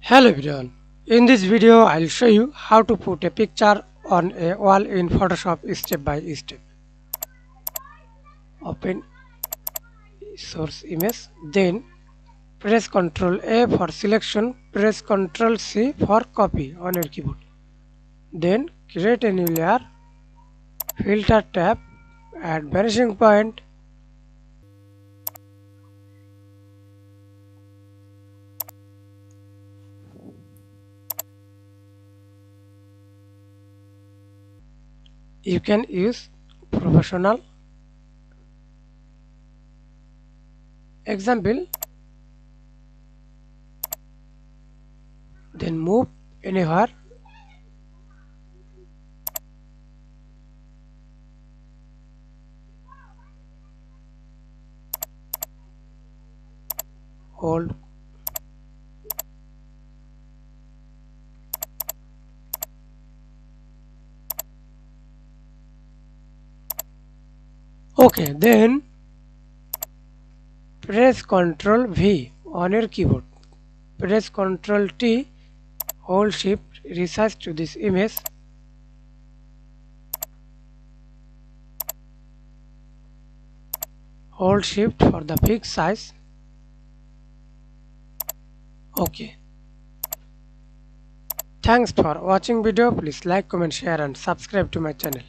Hello everyone, in this video I'll show you how to put a picture on a wall in Photoshop step by step. Open source image, then press Ctrl A for selection, press Ctrl C for copy on your keyboard. Then create a new layer, filter tab, add vanishing point, you can use professional example, then move anywhere, hold OK, then press Ctrl V on your keyboard. Press Ctrl T, hold Shift, resize to this image. Hold Shift for the fixed size. OK. Thanks for watching video. Please like, comment, share and subscribe to my channel.